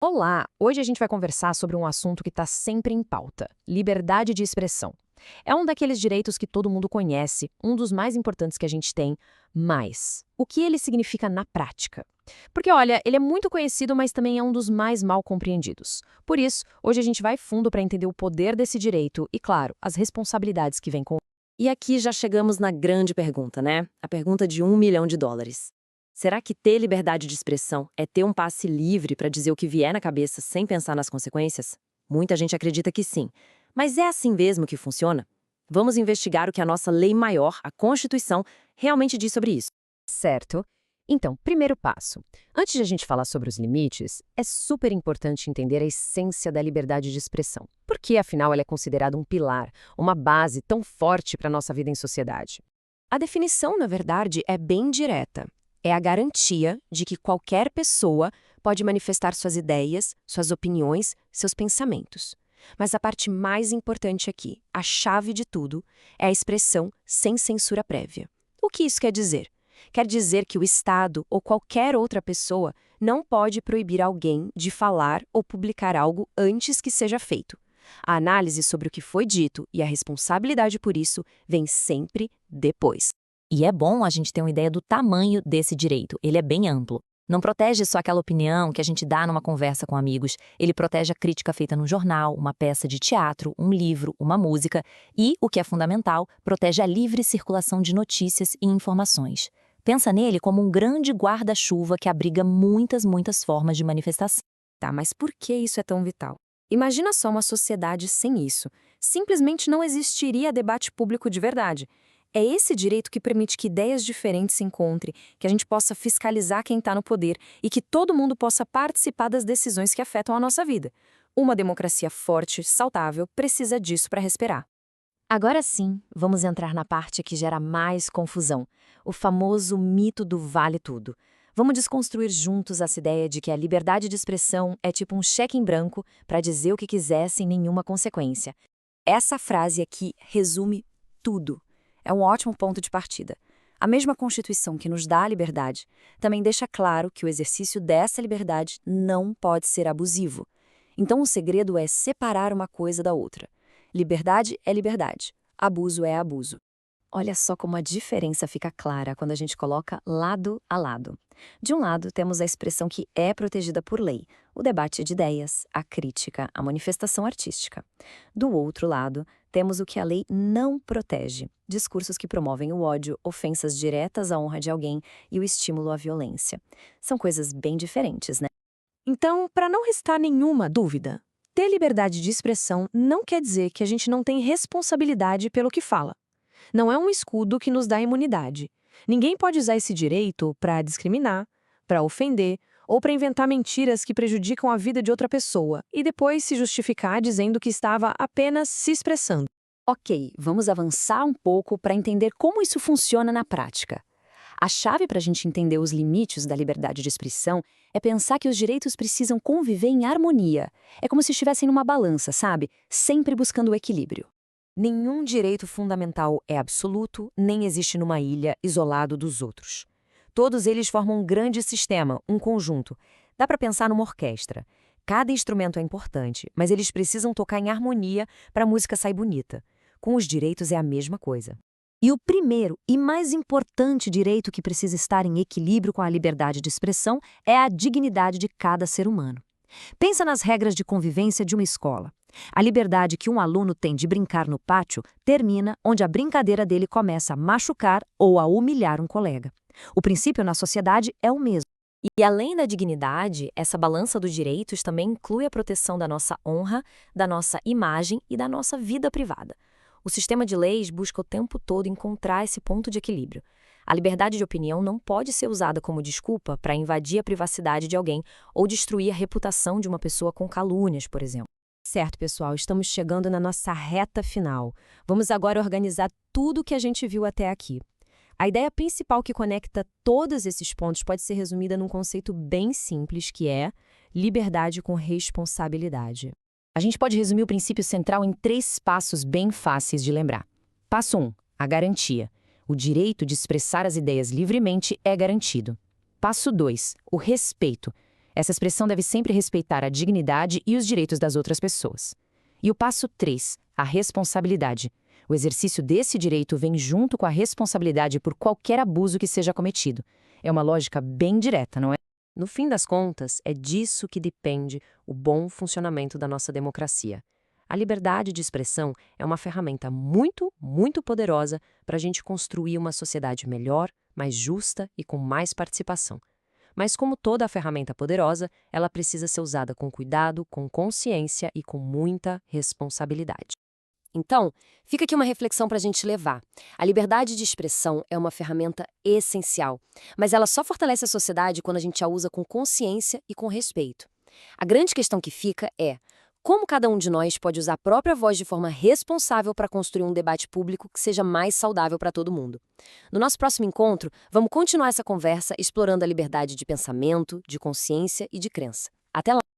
Olá! Hoje a gente vai conversar sobre um assunto que está sempre em pauta: liberdade de expressão. É um daqueles direitos que todo mundo conhece, um dos mais importantes que a gente tem, mas o que ele significa na prática? Porque, olha, ele é muito conhecido, mas também é um dos mais mal compreendidos. Por isso, hoje a gente vai fundo para entender o poder desse direito e, claro, as responsabilidades que vêm com. E aqui já chegamos na grande pergunta, né? A pergunta de US$ 1 milhão. Será que ter liberdade de expressão é ter um passe livre para dizer o que vier na cabeça sem pensar nas consequências? Muita gente acredita que sim. Mas é assim mesmo que funciona? Vamos investigar o que a nossa lei maior, a Constituição, realmente diz sobre isso. Certo? Então, primeiro passo. Antes de a gente falar sobre os limites, é super importante entender a essência da liberdade de expressão. Porque, afinal, ela é considerada um pilar, uma base tão forte para a nossa vida em sociedade. A definição, na verdade, é bem direta. É a garantia de que qualquer pessoa pode manifestar suas ideias, suas opiniões, seus pensamentos. Mas a parte mais importante aqui, a chave de tudo, é a expressão sem censura prévia. O que isso quer dizer? Quer dizer que o Estado ou qualquer outra pessoa não pode proibir alguém de falar ou publicar algo antes que seja feito. A análise sobre o que foi dito e a responsabilidade por isso vem sempre depois. E é bom a gente ter uma ideia do tamanho desse direito. Ele é bem amplo. Não protege só aquela opinião que a gente dá numa conversa com amigos. Ele protege a crítica feita num jornal, uma peça de teatro, um livro, uma música. E, o que é fundamental, protege a livre circulação de notícias e informações. Pensa nele como um grande guarda-chuva que abriga muitas formas de manifestação. Tá, mas por que isso é tão vital? Imagina só uma sociedade sem isso. Simplesmente não existiria debate público de verdade. É esse direito que permite que ideias diferentes se encontrem, que a gente possa fiscalizar quem está no poder e que todo mundo possa participar das decisões que afetam a nossa vida. Uma democracia forte, saudável, precisa disso para respirar. Agora sim, vamos entrar na parte que gera mais confusão, o famoso mito do vale tudo. Vamos desconstruir juntos essa ideia de que a liberdade de expressão é tipo um cheque em branco para dizer o que quiser sem nenhuma consequência. Essa frase aqui resume tudo. É um ótimo ponto de partida. A mesma Constituição que nos dá a liberdade também deixa claro que o exercício dessa liberdade não pode ser abusivo. Então o segredo é separar uma coisa da outra. Liberdade é liberdade, abuso é abuso. Olha só como a diferença fica clara quando a gente coloca lado a lado. De um lado, temos a expressão que é protegida por lei, o debate de ideias, a crítica, a manifestação artística. Do outro lado, temos o que a lei não protege, discursos que promovem o ódio, ofensas diretas à honra de alguém e o estímulo à violência. São coisas bem diferentes, né? Então, para não restar nenhuma dúvida, ter liberdade de expressão não quer dizer que a gente não tem responsabilidade pelo que fala. Não é um escudo que nos dá imunidade. Ninguém pode usar esse direito para discriminar, para ofender ou para inventar mentiras que prejudicam a vida de outra pessoa e depois se justificar dizendo que estava apenas se expressando. Ok, vamos avançar um pouco para entender como isso funciona na prática. A chave para a gente entender os limites da liberdade de expressão é pensar que os direitos precisam conviver em harmonia. É como se estivessem numa balança, sabe? Sempre buscando o equilíbrio. Nenhum direito fundamental é absoluto, nem existe numa ilha isolado dos outros. Todos eles formam um grande sistema, um conjunto. Dá para pensar numa orquestra. Cada instrumento é importante, mas eles precisam tocar em harmonia para a música sair bonita. Com os direitos é a mesma coisa. E o primeiro e mais importante direito que precisa estar em equilíbrio com a liberdade de expressão é a dignidade de cada ser humano. Pensa nas regras de convivência de uma escola. A liberdade que um aluno tem de brincar no pátio termina onde a brincadeira dele começa a machucar ou a humilhar um colega. O princípio na sociedade é o mesmo. E além da dignidade, essa balança dos direitos também inclui a proteção da nossa honra, da nossa imagem e da nossa vida privada. O sistema de leis busca o tempo todo encontrar esse ponto de equilíbrio. A liberdade de opinião não pode ser usada como desculpa para invadir a privacidade de alguém ou destruir a reputação de uma pessoa com calúnias, por exemplo. Certo, pessoal, estamos chegando na nossa reta final. Vamos agora organizar tudo o que a gente viu até aqui. A ideia principal que conecta todos esses pontos pode ser resumida num conceito bem simples, que é liberdade com responsabilidade. A gente pode resumir o princípio central em 3 passos bem fáceis de lembrar. Passo 1, a garantia. O direito de expressar as ideias livremente é garantido. Passo 2, o respeito. Essa expressão deve sempre respeitar a dignidade e os direitos das outras pessoas. E o passo 3, a responsabilidade. O exercício desse direito vem junto com a responsabilidade por qualquer abuso que seja cometido. É uma lógica bem direta, não é? No fim das contas, é disso que depende o bom funcionamento da nossa democracia. A liberdade de expressão é uma ferramenta muito, muito poderosa para a gente construir uma sociedade melhor, mais justa e com mais participação. Mas, como toda ferramenta poderosa, ela precisa ser usada com cuidado, com consciência e com muita responsabilidade. Então, fica aqui uma reflexão para a gente levar. A liberdade de expressão é uma ferramenta essencial, mas ela só fortalece a sociedade quando a gente a usa com consciência e com respeito. A grande questão que fica é como cada um de nós pode usar a própria voz de forma responsável para construir um debate público que seja mais saudável para todo mundo. No nosso próximo encontro, vamos continuar essa conversa explorando a liberdade de pensamento, de consciência e de crença. Até lá!